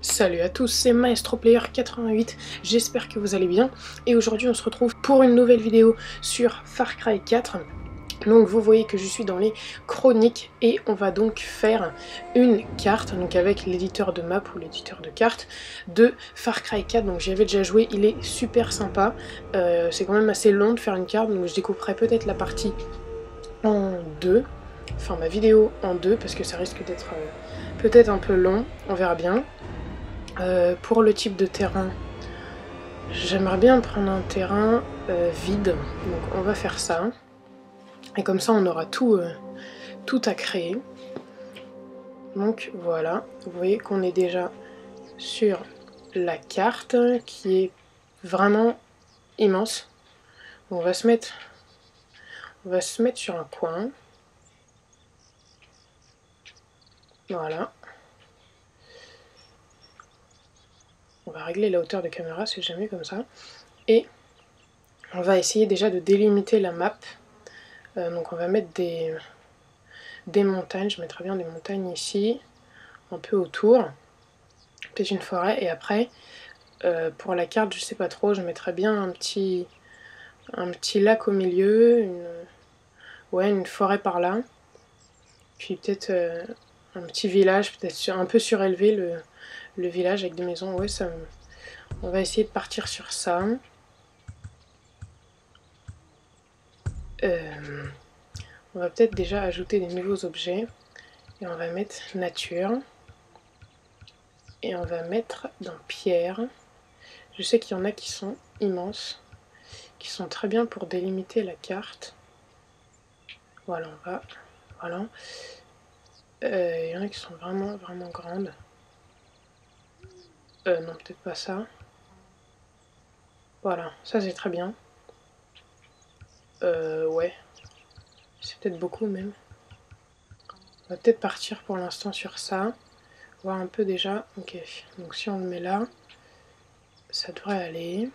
Salut à tous, c'est MaestroPlayer88, j'espère que vous allez bien et aujourd'hui on se retrouve pour une nouvelle vidéo sur Far Cry 4. Donc vous voyez que je suis dans les chroniques et on va donc faire une carte donc avec l'éditeur de map ou l'éditeur de carte de Far Cry 4. Donc j'y avais déjà joué, il est super sympa, c'est quand même assez long de faire une carte donc je découperai peut-être la partie en deux, enfin ma vidéo en deux parce que ça risque d'être peut-être un peu long, on verra bien. Pour le type de terrain, j'aimerais bien prendre un terrain vide, donc on va faire ça. Et comme ça on aura tout à créer. Donc voilà, vous voyez qu'on est déjà sur la carte qui est vraiment immense. On va se mettre sur un coin. Voilà. On va régler la hauteur de caméra, c'est jamais comme ça. Et on va essayer déjà de délimiter la map. Donc on va mettre des montagnes, je mettrai bien des montagnes ici, un peu autour, peut-être une forêt, et après, pour la carte, je sais pas trop, je mettrais bien un petit lac au milieu, une forêt par là, puis peut-être un petit village, peut-être un peu surélevé le village avec des maisons, ouais, on va essayer de partir sur ça. On va peut-être déjà ajouter des nouveaux objets, et on va mettre nature, et on va mettre dans pierre. Je sais qu'il y en a qui sont immenses, qui sont très bien pour délimiter la carte. Voilà, voilà. Il y en a qui sont vraiment, vraiment grandes. Non, peut-être pas ça. Voilà, ça c'est très bien. Ouais. C'est peut-être beaucoup même. On va peut-être partir pour l'instant sur ça. Voir un peu déjà. Ok, donc si on le met là, ça devrait aller.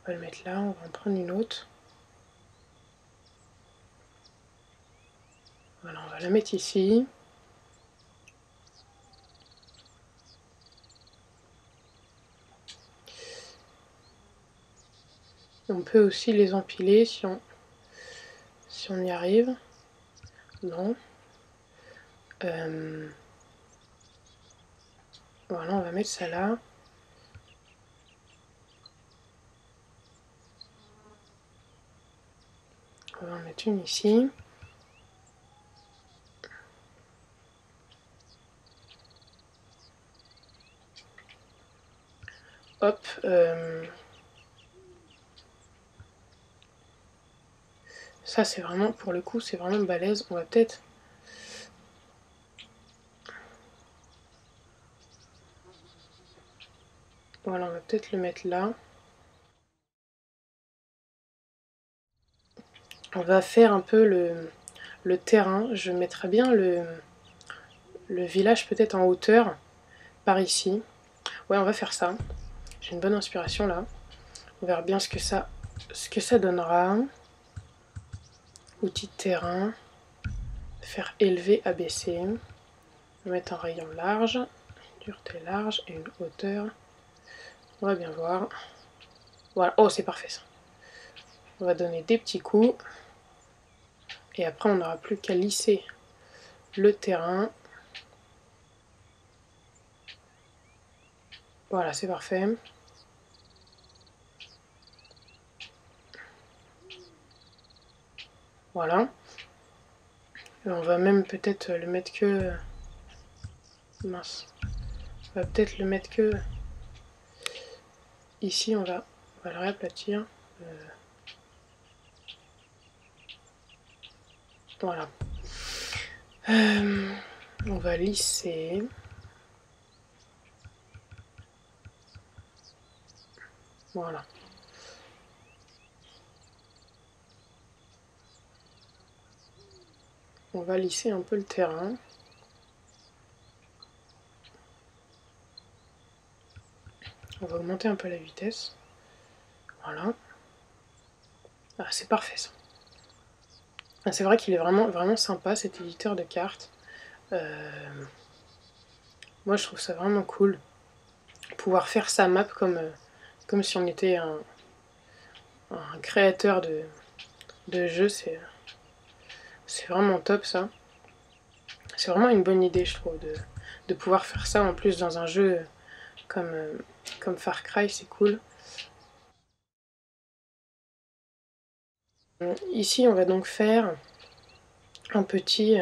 On va le mettre là, on va en prendre une autre. Voilà, on va la mettre ici. On peut aussi les empiler si on y arrive. Non. Voilà, on va mettre ça là. On va en mettre une ici. Hop. Ça c'est vraiment, pour le coup, c'est vraiment balèze. On va peut-être... Voilà, on va peut-être le mettre là. On va faire un peu le terrain. Je mettrai bien le village peut-être en hauteur, par ici. Ouais, on va faire ça. J'ai une bonne inspiration là. On verra bien ce que ça donnera. Outils de terrain. Faire élever, abaisser. On va mettre un rayon large, dureté large et une hauteur. On va bien voir. Voilà, oh c'est parfait ça. On va donner des petits coups. Et après on n'aura plus qu'à lisser le terrain. Voilà, c'est parfait. Voilà. Et on va même peut-être le mettre que... Mince. On va peut-être le mettre que... Ici, on va le réaplatir. Voilà. On va lisser. Voilà. On va lisser un peu le terrain. On va augmenter un peu la vitesse. Voilà. Ah, c'est parfait ça. Ah, c'est vrai qu'il est vraiment, vraiment sympa cet éditeur de cartes. Moi je trouve ça vraiment cool. Pouvoir faire sa map comme si on était un créateur de jeu, c'est vraiment top ça. C'est vraiment une bonne idée je trouve de pouvoir faire ça en plus dans un jeu comme Far Cry, c'est cool. Ici on va donc faire un petit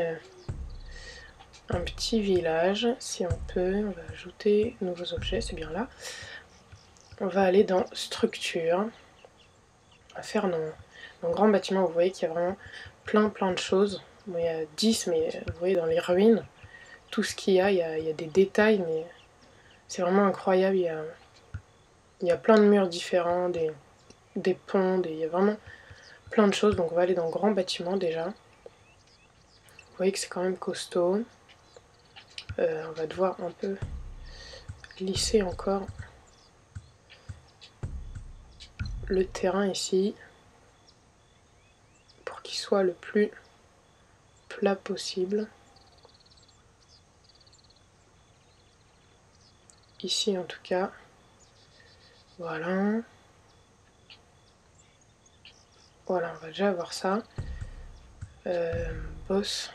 village, si on peut. On va ajouter nouveaux objets, c'est bien là. On va aller dans structure. On va faire nos grands bâtiments. Vous voyez qu'il y a vraiment plein de choses. Bon, il y a 10, mais vous voyez dans les ruines, tout ce qu'il y a, il y a des détails, mais c'est vraiment incroyable. Il y a plein de murs différents, des ponts, il y a vraiment plein de choses. Donc on va aller dans grands bâtiments déjà. Vous voyez que c'est quand même costaud. On va devoir un peu lisser encore le terrain ici pour qu'il soit le plus plat possible. Ici en tout cas. Voilà. Voilà, on va déjà avoir ça. Boss.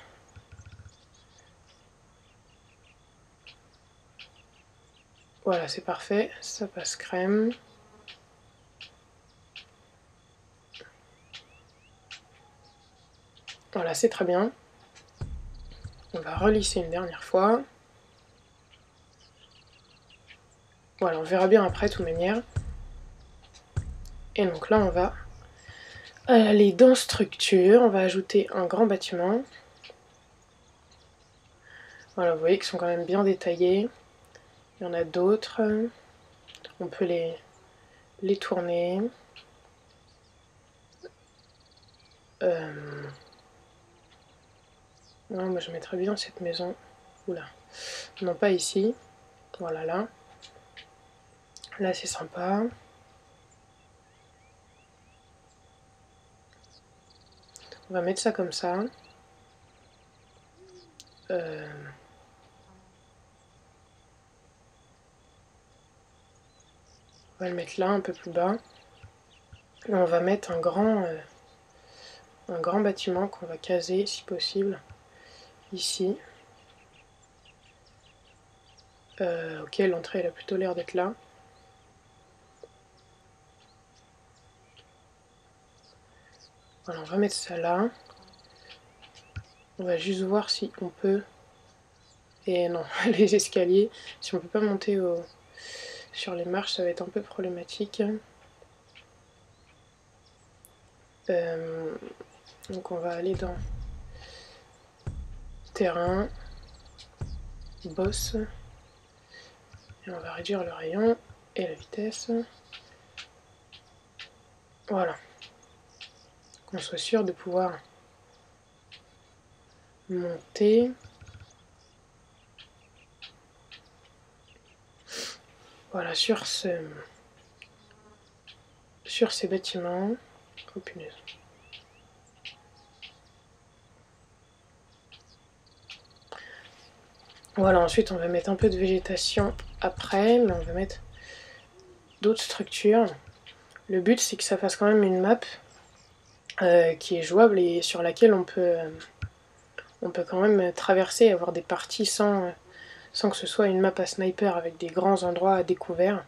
Voilà, c'est parfait. Ça passe crème. Voilà, c'est très bien. On va relisser une dernière fois. Voilà, on verra bien après, de toute manière. Et donc là, on va aller dans structure. On va ajouter un grand bâtiment. Voilà, vous voyez qu'ils sont quand même bien détaillés. Il y en a d'autres. On peut les tourner. Non, moi je mettrais bien cette maison. Oula. Non, pas ici. Voilà, là. Là, c'est sympa. On va mettre ça comme ça. On va le mettre là, un peu plus bas. Et on va mettre un grand bâtiment qu'on va caser, si possible, ici. Ok, l'entrée, elle a plutôt l'air d'être là. Voilà, on va mettre ça là. On va juste voir si on peut... Et non, les escaliers, si on peut pas monter sur les marches, ça va être un peu problématique. Donc on va aller dans terrain, boss, et on va réduire le rayon et la vitesse. Voilà. Qu'on soit sûr de pouvoir monter. Voilà, sur ces bâtiments. Oh punaise. Voilà, ensuite on va mettre un peu de végétation après, mais on va mettre d'autres structures. Le but c'est que ça fasse quand même une map qui est jouable et sur laquelle on peut quand même traverser et avoir des parties sans que ce soit une map à sniper avec des grands endroits à découvert.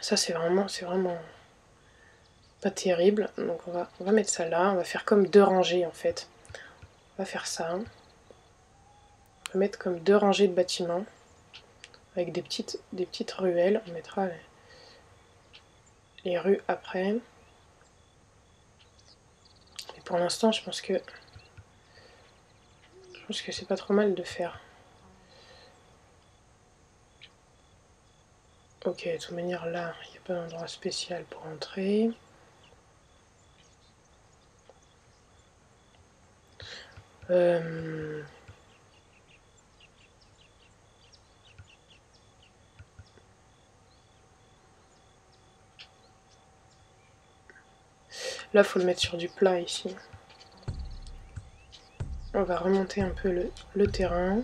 Ça c'est vraiment pas terrible. Donc on va mettre ça là, on va faire comme 2 rangées en fait. On va faire ça. On va mettre comme 2 rangées de bâtiments avec des petites ruelles. On mettra les rues après. Et pour l'instant, je pense que c'est pas trop mal de faire. Ok, de toute manière là, il n'y a pas d'endroit spécial pour entrer. Là, faut le mettre sur du plat ici. On va remonter un peu le terrain.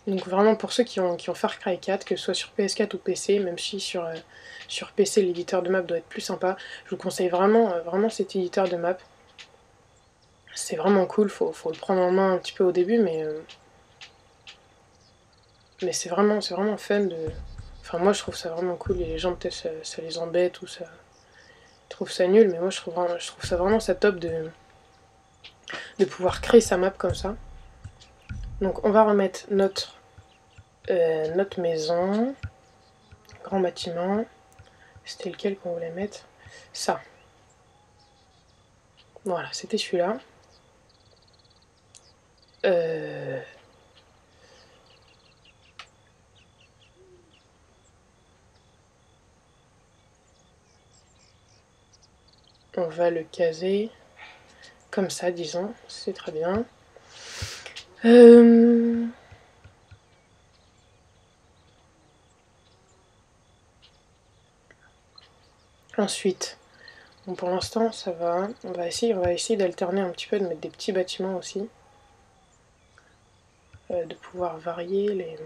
Donc vraiment pour ceux qui ont Far Cry 4, que ce soit sur PS4 ou PC, même si sur PC l'éditeur de map doit être plus sympa, je vous conseille vraiment cet éditeur de map. C'est vraiment cool, faut le prendre en main un petit peu au début, mais c'est vraiment fun de... Enfin moi je trouve ça vraiment cool, et les gens peut-être ça les embête ou ça trouve ça nul, mais moi je trouve ça vraiment ça top de pouvoir créer sa map comme ça. Donc on va remettre notre maison, grand bâtiment. C'était lequel qu'on voulait mettre? Ça. Voilà, c'était celui-là. On va le caser comme ça, disons. C'est très bien. Ensuite, bon, pour l'instant ça va. On va essayer d'alterner un petit peu, de mettre des petits bâtiments aussi. De pouvoir varier les...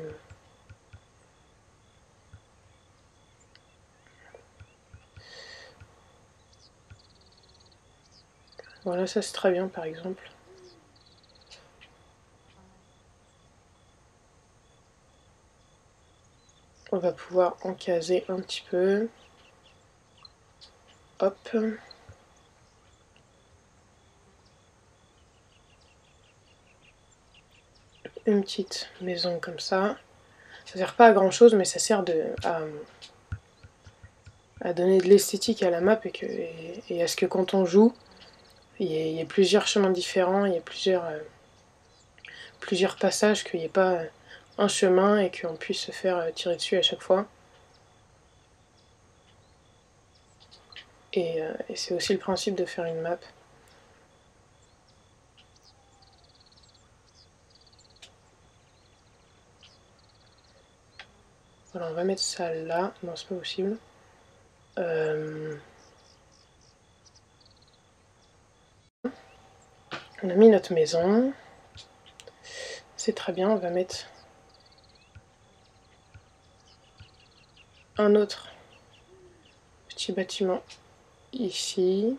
Voilà, ça c'est très bien par exemple. On va pouvoir en caser un petit peu. Hop. Une petite maison comme ça. Ça sert pas à grand chose, mais ça sert à donner de l'esthétique à la map et à ce que quand on joue, il y ait plusieurs chemins différents, il y ait plusieurs passages, qu'il n'y ait pas un chemin et qu'on puisse se faire tirer dessus à chaque fois. Et c'est aussi le principe de faire une map. Voilà, on va mettre ça là. Non, c'est pas possible. On a mis notre maison. C'est très bien, on va mettre un autre petit bâtiment ici.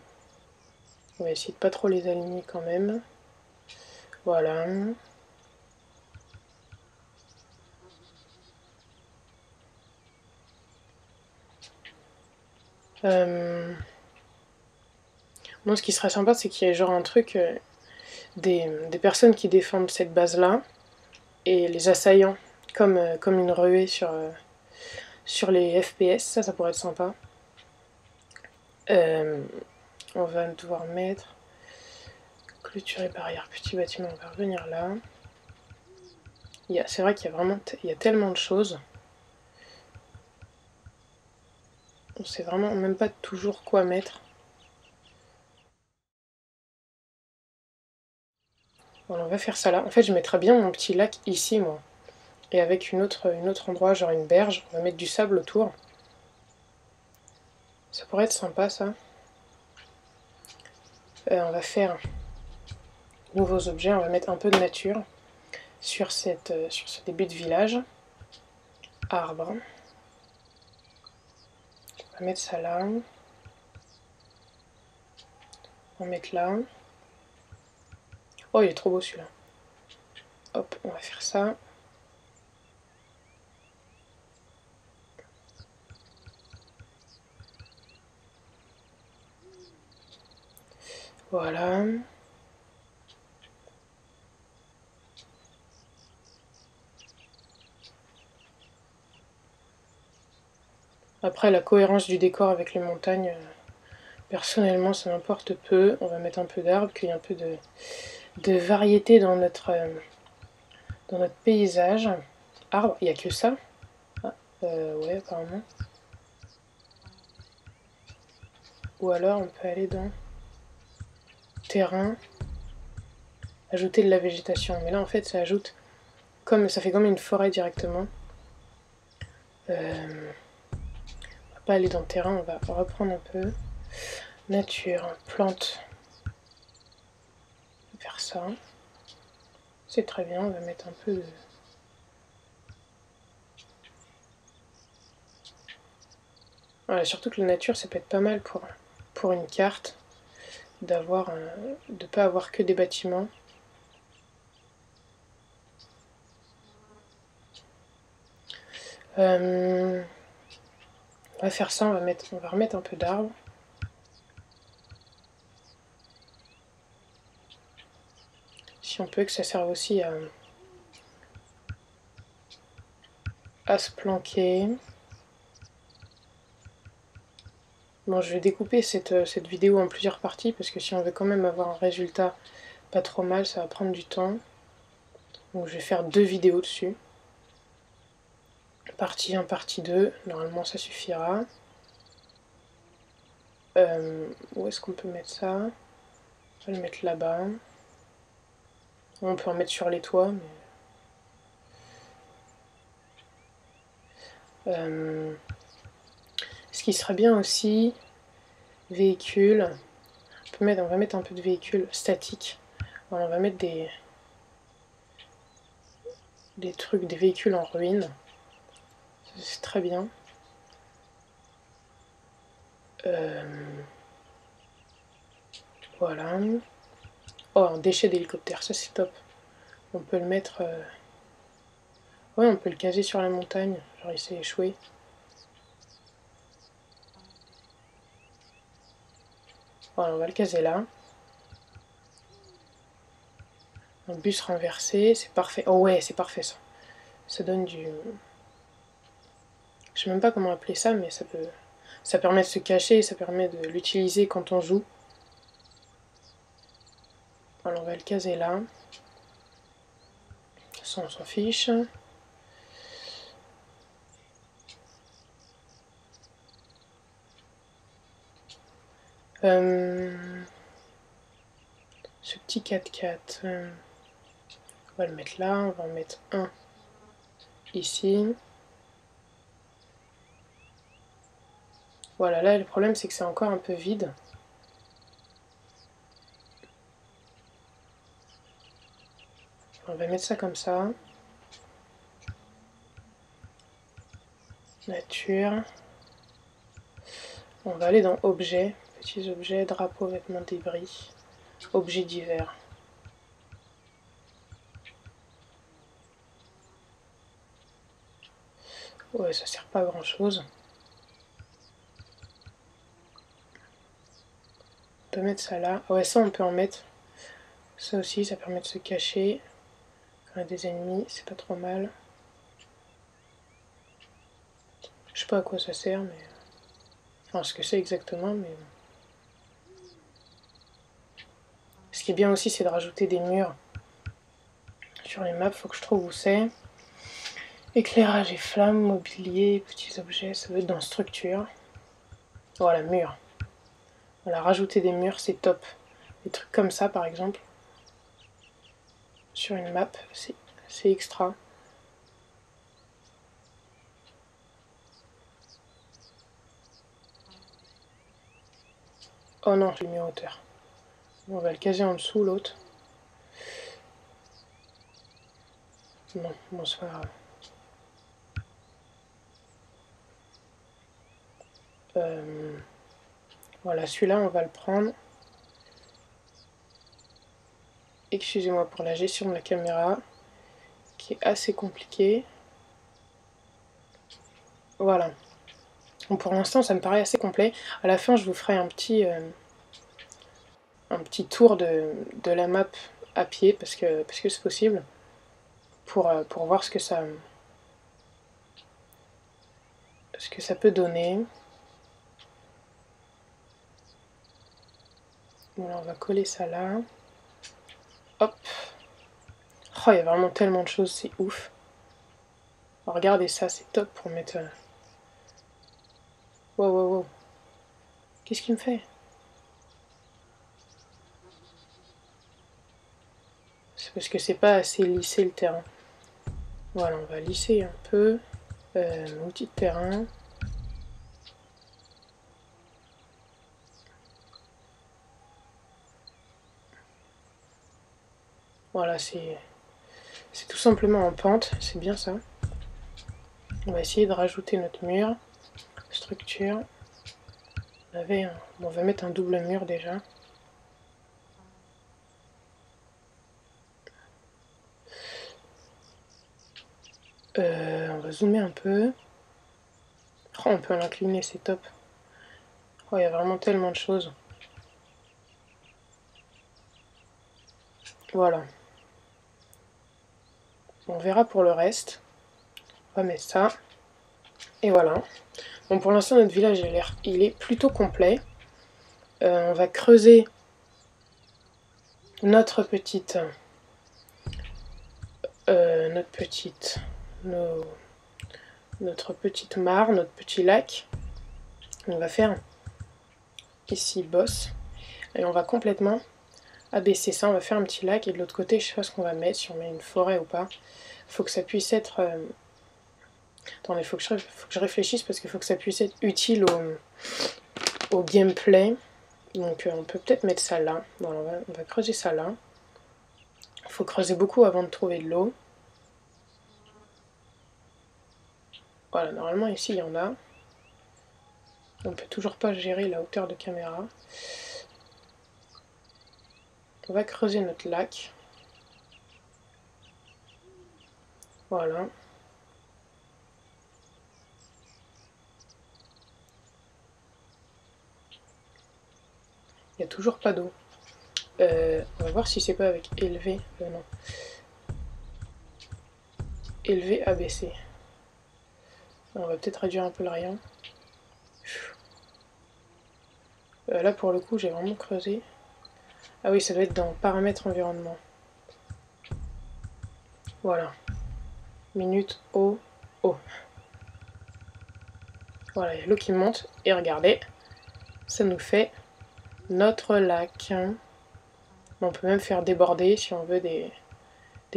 On va essayer de pas trop les aligner quand même. Voilà. Moi, ce qui serait sympa, c'est qu'il y ait genre un truc, des personnes qui défendent cette base-là, et les assaillants, comme une ruée sur les FPS, ça pourrait être sympa. On va devoir mettre clôture et barrière, petit bâtiment, on va revenir là. C'est vrai qu'il y a tellement de choses. On sait vraiment même pas toujours quoi mettre. Voilà, on va faire ça là. En fait, je mettrais bien mon petit lac ici, moi. Et avec une autre endroit, genre une berge, on va mettre du sable autour. Ça pourrait être sympa, ça. On va faire nouveaux objets, on va mettre un peu de nature sur ce début de village. Arbre. On va mettre ça là. On va mettre là. Oh, il est trop beau celui-là. Hop, on va faire ça. Voilà. Après, la cohérence du décor avec les montagnes, personnellement, ça m'importe peu. On va mettre un peu d'arbres, qu'il y ait un peu de variété dans notre paysage. Arbre, il n'y a que ça? Ah, ouais, apparemment. Ou alors, on peut aller dans terrain, ajouter de la végétation. Mais là, en fait, ça fait comme une forêt directement. On va pas aller dans le terrain, on va reprendre un peu. Nature, plantes. On va faire ça. C'est très bien, on va mettre un peu Voilà, surtout que la nature, ça peut être pas mal pour une carte, d'avoir de pas avoir que des bâtiments. On va faire ça, on va remettre un peu d'arbres. Si on peut, que ça serve aussi à se planquer. Bon, je vais découper cette vidéo en plusieurs parties parce que si on veut quand même avoir un résultat pas trop mal, ça va prendre du temps. Donc je vais faire 2 vidéos dessus. Partie 1, partie 2, normalement ça suffira. Où est-ce qu'on peut mettre ça? On va le mettre là-bas. On peut en mettre sur les toits, mais... ce qui serait bien aussi, véhicule. On va mettre un peu de véhicules statiques. Voilà, on va mettre des trucs, des véhicules en ruine. C'est très bien. Voilà. Oh, un déchet d'hélicoptère, ça c'est top. On peut le mettre... Ouais, on peut le caser sur la montagne. Genre il s'est échoué. Voilà, on va le caser là. Un bus renversé, c'est parfait. Oh ouais, c'est parfait ça. Ça donne du... Je sais même pas comment appeler ça, mais ça permet de se cacher, ça permet de l'utiliser quand on joue. Alors on va le caser là. Ça on s'en fiche. Ce petit 4x4, on va le mettre là, on va en mettre un ici. Voilà, là le problème c'est que c'est encore un peu vide. On va mettre ça comme ça. Nature. On va aller dans objets, petits objets, drapeaux, vêtements, débris, objets divers. Ouais, ça sert pas à grand chose. On peut mettre ça là. Ouais, ça on peut en mettre. Ça aussi, ça permet de se cacher. Quand il y a des ennemis, c'est pas trop mal. Je sais pas à quoi ça sert, mais... Enfin, ce que c'est exactement, mais... Ce qui est bien aussi, c'est de rajouter des murs sur les maps. Faut que je trouve où c'est. Éclairage et flammes, mobilier, petits objets, ça doit être dans structure. Voilà, mur. Voilà, rajouter des murs, c'est top. Des trucs comme ça, par exemple. Sur une map, c'est extra. Oh non, je l'ai mis en hauteur. On va le caser en dessous, l'autre. Non, bon, c'est pas grave. Voilà, celui-là, on va le prendre. Excusez-moi pour la gestion de la caméra, qui est assez compliquée. Voilà. Bon, pour l'instant, ça me paraît assez complet. À la fin, je vous ferai un petit tour de la map à pied, parce que c'est possible, pour voir ce que ça peut donner. Voilà, on va coller ça là. Hop. Oh, il y a vraiment tellement de choses, c'est ouf. Alors, regardez ça, c'est top pour mettre... Wow, wow, wow. Qu'est-ce qu'il me fait? C'est parce que c'est pas assez lissé le terrain. Voilà, on va lisser un peu. Outil de terrain. Voilà, c'est tout simplement en pente, c'est bien ça. On va essayer de rajouter notre mur, structure. On va mettre un double mur déjà. On va zoomer un peu. Oh, on peut l'incliner, c'est top. Oh, il y a vraiment tellement de choses. Voilà. On verra pour le reste. On va mettre ça. Et voilà. Bon, pour l'instant, notre village, il est plutôt complet. On va creuser notre petite... notre petite mare, notre petit lac. On va faire ici boss. Et on va complètement abaisser ça. On va faire un petit lac. Et de l'autre côté, je sais pas ce qu'on va mettre, si on met une forêt ou pas. Faut que ça puisse être... Attendez, faut que je réfléchisse parce qu'il faut que ça puisse être utile au gameplay. Donc on peut peut-être mettre ça là. Voilà, on va creuser ça là. Il faut creuser beaucoup avant de trouver de l'eau. Voilà, normalement ici il y en a. On peut toujours pas gérer la hauteur de caméra. On va creuser notre lac. Voilà. Il n'y a toujours pas d'eau. On va voir si c'est pas avec élevé. Non. Élevé, abaissé. On va peut-être réduire un peu le rayon. Là pour le coup j'ai vraiment creusé. Ah oui, ça doit être dans paramètres environnement. Voilà. Minute, eau, eau. Voilà, il y a l'eau qui monte. Et regardez, ça nous fait notre lac. On peut même faire déborder si on veut des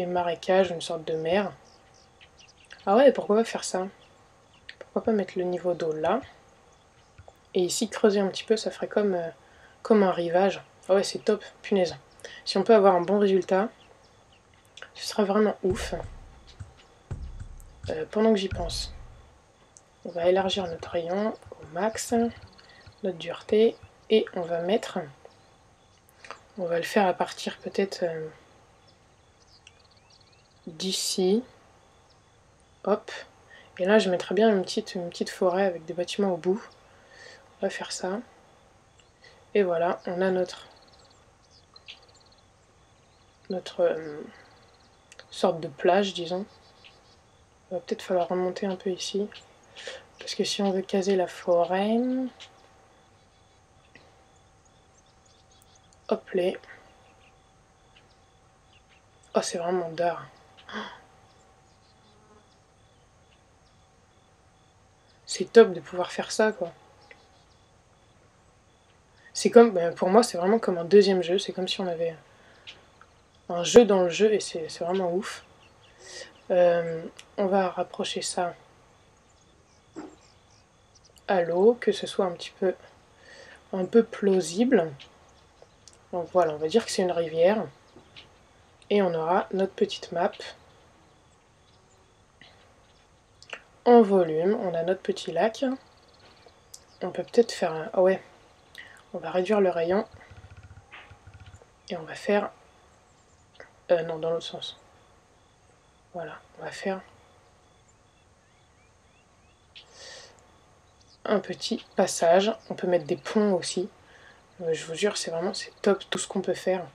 marécages, une sorte de mer. Ah ouais, pourquoi pas faire ça? Pourquoi pas mettre le niveau d'eau là? Et ici creuser un petit peu, ça ferait comme un rivage. Ah ouais, c'est top, punaise. Si on peut avoir un bon résultat, ce sera vraiment ouf. Pendant que j'y pense, on va élargir notre rayon au max, notre dureté, et on va mettre... On va le faire à partir peut-être d'ici. Hop. Et là, je mettrai bien une petite forêt avec des bâtiments au bout. On va faire ça. Et voilà, on a notre sorte de plage, disons. Il va peut-être falloir remonter un peu ici. Parce que si on veut caser la forêt... Hop là. Oh, c'est vraiment d'art. C'est top de pouvoir faire ça, quoi. C'est comme... pour moi, c'est vraiment comme un deuxième jeu. C'est comme si on avait un jeu dans le jeu et c'est vraiment ouf. On va rapprocher ça à l'eau, que ce soit un peu plausible. Donc voilà, on va dire que c'est une rivière. Et on aura notre petite map. En volume, on a notre petit lac. On peut peut-être faire un... Ah ouais, on va réduire le rayon. Et on va faire... non, dans l'autre sens. Voilà, on va faire un petit passage. On peut mettre des ponts aussi. Je vous jure, c'est top tout ce qu'on peut faire.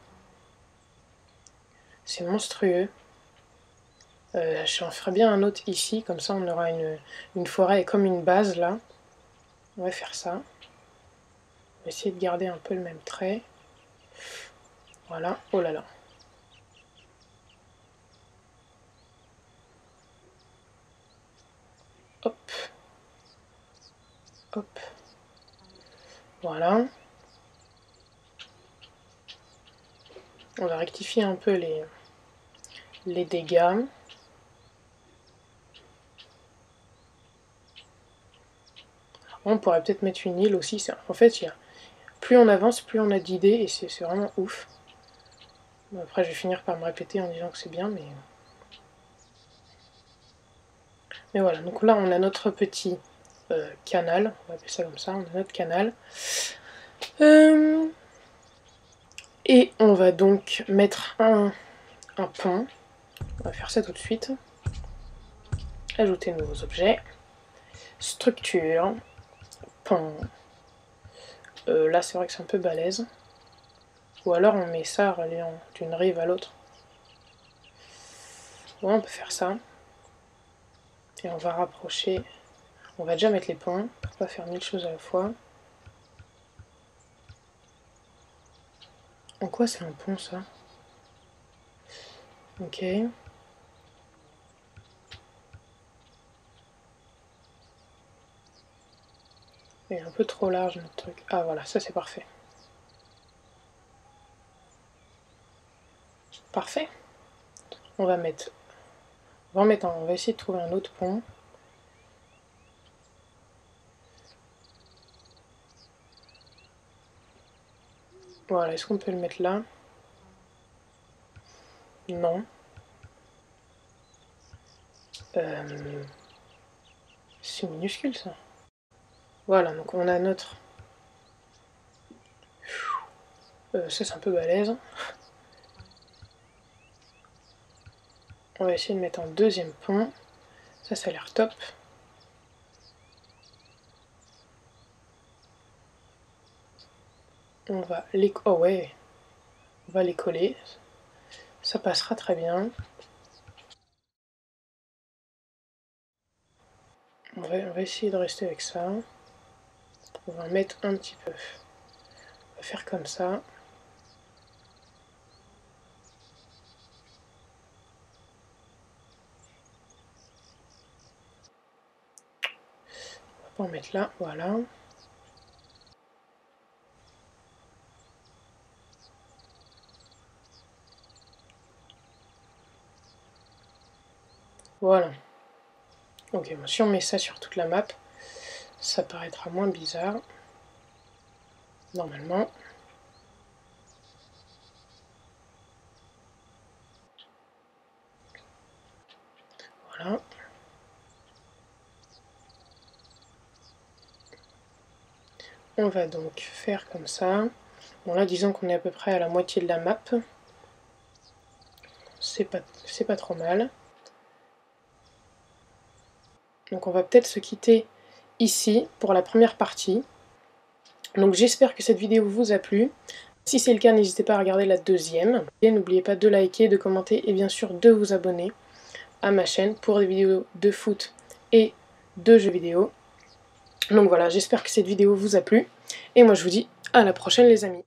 C'est monstrueux. J'en ferai bien un autre ici, comme ça on aura une forêt comme une base là. On va faire ça. On va essayer de garder un peu le même trait. Voilà, oh là là. Hop. Hop. Voilà. On va rectifier un peu les dégâts. On pourrait peut-être mettre une île aussi. En fait, plus on avance, plus on a d'idées et c'est vraiment ouf. Bon, après, je vais finir par me répéter en disant que c'est bien, mais voilà. Donc là, on a notre petit canal, on va appeler ça comme ça, on a notre canal. Et on va donc mettre un pont, on va faire ça tout de suite. Ajouter de nouveaux objets, structure, pont. Là c'est vrai que c'est un peu balèze. Ou alors on met ça reliant d'une rive à l'autre. Ouais, on peut faire ça. Et on va rapprocher. On va déjà mettre les ponts pour pas faire 1000 choses à la fois. En quoi c'est un pont ça? Ok. Il est un peu trop large notre truc. Ah voilà, ça c'est parfait. Parfait. On va mettre. On va essayer de trouver un autre pont. Voilà, est-ce qu'on peut le mettre là? Non. C'est minuscule ça. Voilà, donc on a notre... ça c'est un peu balèze. On va essayer de mettre un deuxième pont. Ça a l'air top. On va les... Oh ouais. On va les coller. Ça passera très bien. On va essayer de rester avec ça. On va en mettre un petit peu. On va faire comme ça. On va pas en mettre là, voilà. Voilà. Ok, bon, si on met ça sur toute la map, ça paraîtra moins bizarre. Normalement. Voilà. On va donc faire comme ça. Bon là disons qu'on est à peu près à la moitié de la map. C'est pas trop mal. Donc on va peut-être se quitter ici pour la première partie. Donc j'espère que cette vidéo vous a plu. Si c'est le cas, n'hésitez pas à regarder la deuxième. Et n'oubliez pas de liker, de commenter et bien sûr de vous abonner à ma chaîne pour des vidéos de foot et de jeux vidéo. Donc voilà, j'espère que cette vidéo vous a plu. Et moi je vous dis à la prochaine les amis.